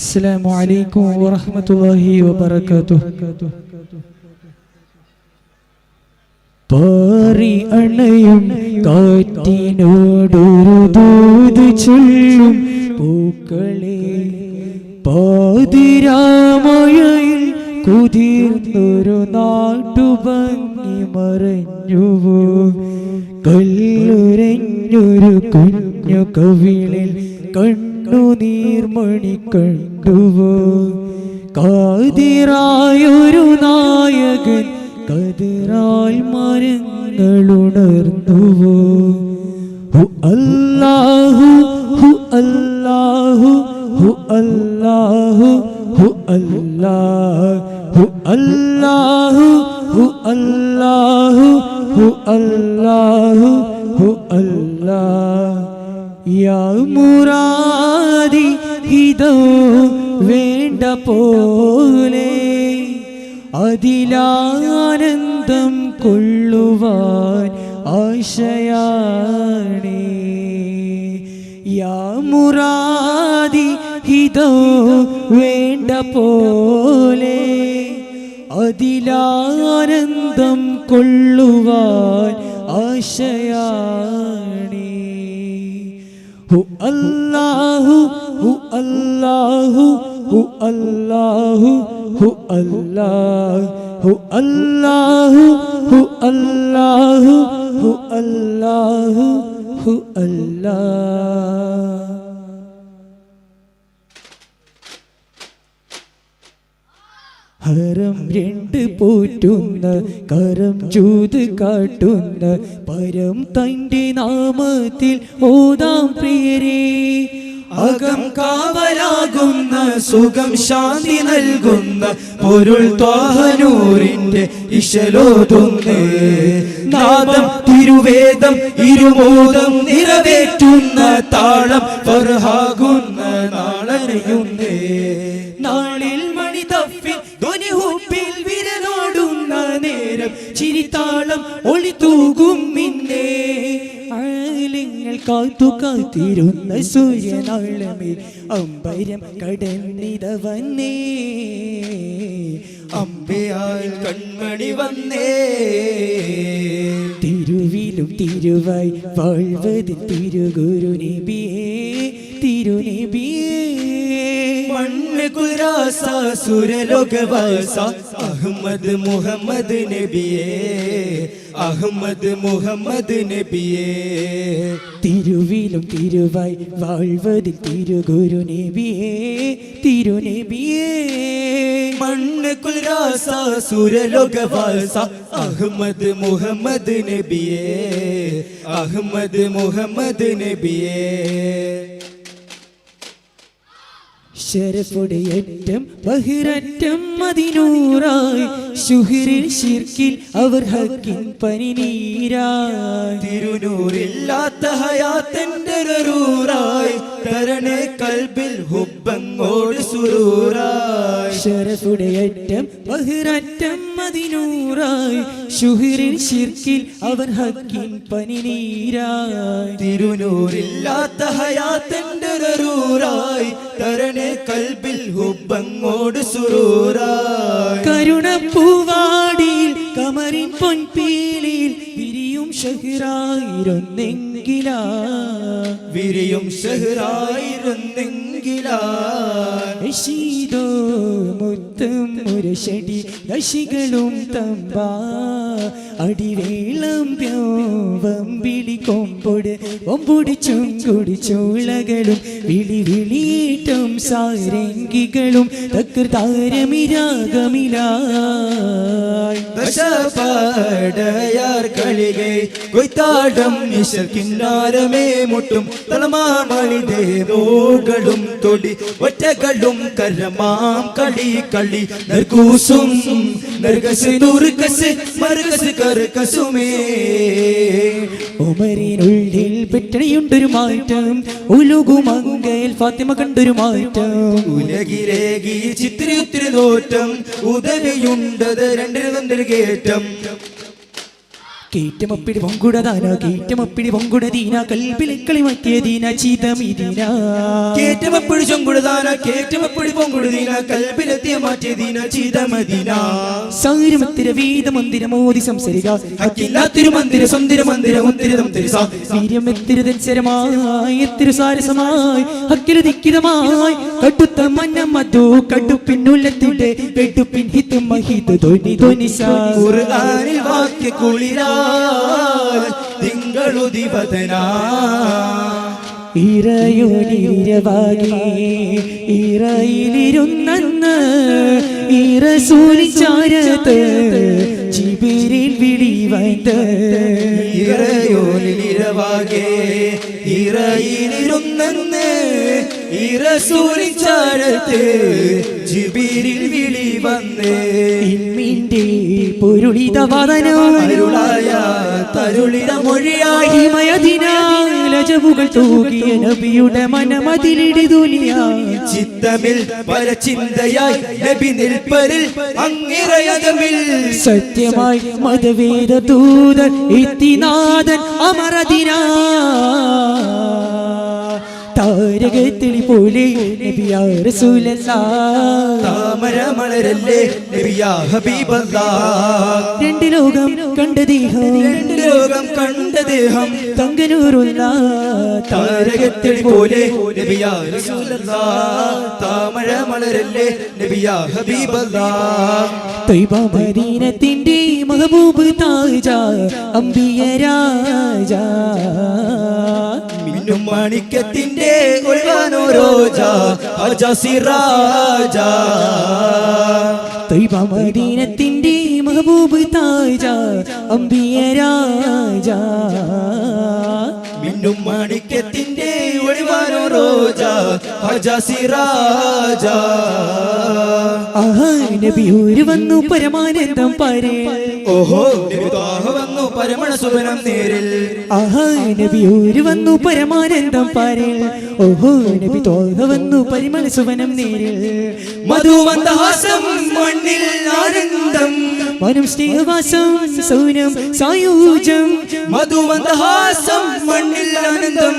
അസ്സലാമു അലൈക്കും വറഹ്മത്തുള്ളാഹി വബറകാതുഹു. പാറി അണയും കാറ്റിനോടൊരു ദൂത് ചൊല്ലും പൂക്കളെ, പാതിരാമഴയിൽ കുതിർന്നൊരു നാട്ടുഭംഗി മറഞ്ഞുവോ, കല്ലുരഞ്ഞൊരു കുഞ്ഞു കവിളിൽ കണ്ണുനീർമണി കണ്ടുവോ, കാതിറായൊരു നായകൻ കതിരാൽ മരങ്ങളുണർന്നുവോ. ഹു അല്ലാഹു ഹു അല്ലാഹു ഹു അല്ലാഹു ഹു അല്ലാഹു അല്ലാഹു ഹു അല്ലാഹു ഹു അല്ലാഹു ഹു അല്ലാഹ്. യാ മുറാദി ഇതോ വേണ്ട പോലെ അതിലാനന്ദം കൊള്ളുവാൻ ആശയാണേ. യാ മുറാദി ഇതോ വേണ്ട പോലെ അതിലാനന്ദം കൊള്ളുവാൻ ആശയാണേ. ഹു അല്ലാഹു ഹു അല്ലാഹു ഹു അല്ലാഹു ഹു അല്ലാഹു ഹു അല്ലാഹു ഹു അല്ലാഹു ഹു അല്ലാഹു ഹു അല്ലാഹ്. ഹരം രണ്ട് പോറ്റുന്ന കരം ജൂത് കാട്ടുന്ന പരം തൻ്റെ നാമത്തിൽ ഓതാം പ്രിയരേ. അകം കാവലാകുന്ന സുഖം ശാന്തി നൽകുന്ന പൊരുൾ ത്വാഹനൂറിന്റെ ഇശലോതുന്നേ. നാദം തിരുവേദം ഇരുമോദം നിറവേറ്റുന്ന താളം ഫർഹാകുന്ന നാളറിയുന്നേ. നാളിൽ മണി തഫിൽ ധ്വനിഹുപ്പിൽ വിരലോടുന്ന നേരം ചിരിത്താളം ഒളി തൂകും മിന്നേ. ആലിങ്ങൾ കാത്തു കാത്തിരുന്ന സൂര്യനാളമേ അമ്പരം കടന്നിത വന്നേ. അമ്പയാൽ കൺമണി വന്നേ. തിരുവിലും തിരുവായി വാഴ്വതിൽ തിരുഗുരു നബിയേ തിരുനബിയേ. മണ്ണ് കുരാസ സുരലോകവാസ അഹമ്മദ് മുഹമ്മദ് നബിയേ അഹമ്മദ് മുഹമ്മദ് നബിയേ. തിരുവിലും തിരുവായി വാഴ്വതിൽ തിരുഗുരു നബിയേ തിരുനബിയേ. മണ്ണ് കുരാസ സുരലോകവാസ അഹമ്മദ് മുഹമ്മദ് നബിയേ അഹമ്മദ് മുഹമ്മദ് നബിയേ. ശരഫുടെ ഏറ്റം ബഹിററ്റം മദിനൂറായി ശുഹ്രിൽ ശിർക്കിൽ അവർ ഹക്കിൻ പനിനീരായി. തിരുനൂറില്ലാത്ത ഹയാത്തിന്റെ റൂറായി തരണേ കൽബിൽ ഹുബ്ബങ്ങോട് സുറൂറായി. ശരഫുടെ ഏറ്റം ബഹിററ്റം മദിനൂറായി ശുഹ്രിൽ ശിർക്കിൽ അവർ ഹക്കിൻ പനിനീരായി. തിരുനൂറില്ലാത്ത ഹയാത്തിന്റെ റൂറായി തരണേ കൽബിൽ ഹുബ്ബങ്ങോട് സുറൂറായി. കരുണപ്പൂവാടിയിൽ കമറിൻ പൊൻപീലിയിൽ വിരിയും ഷഹ്റായിരുന്നെങ്കിലാ വിരിയും ഷഹ്റായിരുന്നെങ്കിലാ. ശീതോ മുത്തും മുരശടി ദശികളും തമ്പാ അടിവേളം വമ്പിളി കൊമ്പൊട് ഒമ്പൊടിച്ചും കുടിച്ചോളകളും വിളി വിളിയിട്ടും സാരംഗികളും തകർത്താരമിരാഗമിലായി. ദശപാടയാർ കളികை കൊയ്ത്താടം നിശക്കിന്നാരമേ മുട്ടും തലമാമണിതേ നോകളും തൊടി ഒറ്റകളും കരമാം കളി കളി നർകൂസും നർകസ് നൂർകസ് മർകസ് കർകസുമേ. ഉമരിനുള്ളിൽ പെട്ടണിയുണ്ടൊരു മാറ്റം ഉലുകുമങ്കയിൽ ഫാത്തിമ കണ്ടൊരു മാറ്റം. ഉലകിലേകി ചിത്തിരി നോറ്റം ഉദരയുണ്ടത് രണ്ടിൽ വന്നൊരു കേറ്റം. കേറ്റമപ്പിടി പൊങ്കുടദാന കേറ്റമപ്പിടി പൊങ്കുടദീന കൽബിലെ മറ്റേ ദീന ചീതമിദീന കേറ്റമപ്പടി ചൊങ്കുടദാന കേറ്റമപ്പടി പൊങ്കുടദീന കൽബിലെത്തിയ മാറ്റിയ ദീന ചീതമദീന സാരമത്തിര വേദ മന്ദിര മോദി സംസരിക ഹക്കില്ലാത്തിരു മന്ദിര സുന്ദര മന്ദിര മുന്തിരതം തിരുസ വീര്യമെത്തിരുതൻസരമായി എത്തിരു സാരസമായി ഹക്കിരു ദിക്കിതമായി കടുത്ത മന്നം മധു കടുപ്പിന്നുള്ളത്തിന്റെ കടുപ്പിൻ ഹിതും മഹിത് ധ്വനി ധ്വനിസാ ഖുർആനിൽ വാക്യ കുളിരാ തിങ്കളുദിവദന ഇറയോനിരവാകെ ഇറയിലിരുന്നന്ന് ഇറസൂലിച്ചാരത്ത് ജിബിരിൽ വിളിവൈത്ത് ഇറയോനിരവാകെ ഇറയിലിരുന്നന്ന് ഇറസൂലിച്ചാരത്ത് ജിബിരിൽ വിളി വന്ന് ഇമ്മിന്റെ പൊരുളിത വദനോ അരുളായ തരുളിത മൊഴിയായി മയദിനാലജവുകൾ തൂകിയ നബിയുടെ മനമതിലിടിതുലിയാ ചിത്തമിൽ പരചിന്തയായി നബി നിൽപ്പരിൽ അങ്ങിറയകമിൽ സത്യമായി മതവേദ ദൂതൻ എത്തിനാഥൻ അമരദിനാ താരകത്തിളി പോലെ നബിയാ റസൂലല്ലാഹ് താമര മലരല്ലേ നബിയാ ഹബീബല്ലാഹ് രണ്ട് ലോകം കണ്ട ദേഹം രണ്ട് ലോകം കണ്ട ദേഹം തങ്കനൂറുള്ള താരകത്തിളി പോലെ നബിയാ റസൂലല്ലാഹ് താമര മലരല്ലേ നബിയാ ഹബീബല്ലാഹ് ത്വയ്ബ മദീനത്തിന്റെ മഹബൂബ് താജ അംബിയ രാജ മിന്നും മാണിക്യത്തിന്റെ ഒളിവാനോ രോജ ഹജ സിറാജ ത്വയ്ബ മദീനത്തിന്റെ മഹബൂബ് താജ അംബിയ രാജ മിന്നും മാണിക്യത്തിന്റെ ഒളിവാനോ രോജ ഹജ സിറാജ ആഹാ നബി ഊര് വന്നു പരമാനന്ദം പാരേ ഓഹോ നബി ത്വാഹ വന്നു പരമണ സുബനം നേരിൽ ആഹാ നബി ഊര് വന്നു പരമാനന്ദം പാരേ ഓഹോ നബി ത്വാഹ വന്നു പരിമള സുവനം നേരിൽ മധുമന്ദഹാസം മണ്ണിൽ ആനന്ദം മനം സ്നേഹവാസം സൗനം സായൂജം മധുമന്ദഹാസം മണ്ണിൽ ആനന്ദം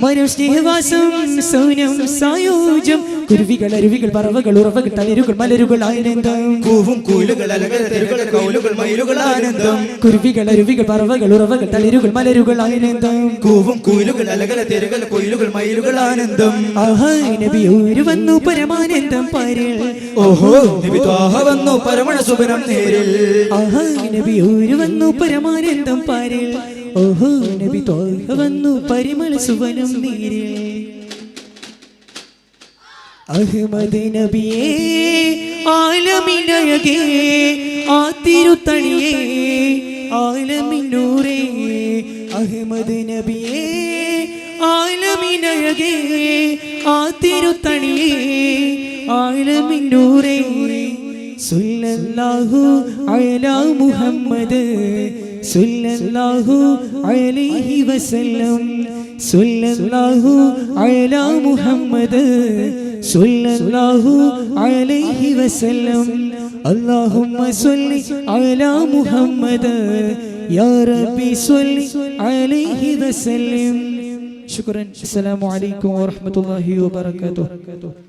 മനം സ്നേഹവാസം സൗനം സായൂജം കുരുവികൾ അരുവികൾ പറവകൾ ഉറവകൾ തളിരുകൾ മലരുകൾ ആനന്ദം കൂവും കൂലുകൾ അലകൾ തെരുകൾ കൗലുകൾ മയിലുകൾ ആനന്ദം കുരുവികൾ അരുവികൾ പറവകൾ ഉറവകൾ തളിരുകൾ മലരുകൾ ആനന്ദം കൂവും കൂലുകൾ അലകൾ തെരുകൾ കൊയിലുകൾ മയിലുകൾ ആനന്ദം ആഹാ നബി ഊര് വന്നു പരമാനന്ദം പാരേ ഓഹോ നബി ത്വാഹ വന്നു പരമണ സുബനം നേരിൽ ആഹാ നബി ഊര് വന്നു പരമാനന്ദം പാരേ ഓഹോ നബി ത്വാഹ വന്നു പരിമള സുവനം നീരിൽ അഹ്മദ് നബിയേ ആലമിനഴകേ ആ തിരുത്തണിയേ ആലമിനൂരേ അഹ്മദ് നബിയേ ആലമിനഴകേ ആ തിരുത്തണിയേ ആലമിനൂരേ സല്ലല്ലാഹു അലാ മുഹമ്മദ് സല്ലല്ലാഹു അലൈഹി വസല്ലം സല്ലല്ലാഹു അലാ മുഹമ്മദ് സല്ലല്ലാഹു അലൈഹി വസല്ലം അല്ലാഹുമ്മ സ്വല്ലി അലാ മുഹമ്മദ് യാ റബ്ബി സ്വല്ലി അലൈഹി വസല്ലം ശുക്രൻ അസ്സലാമു അലൈക്കും വറഹ്മത്തുള്ളാഹി വബറകാതുഹു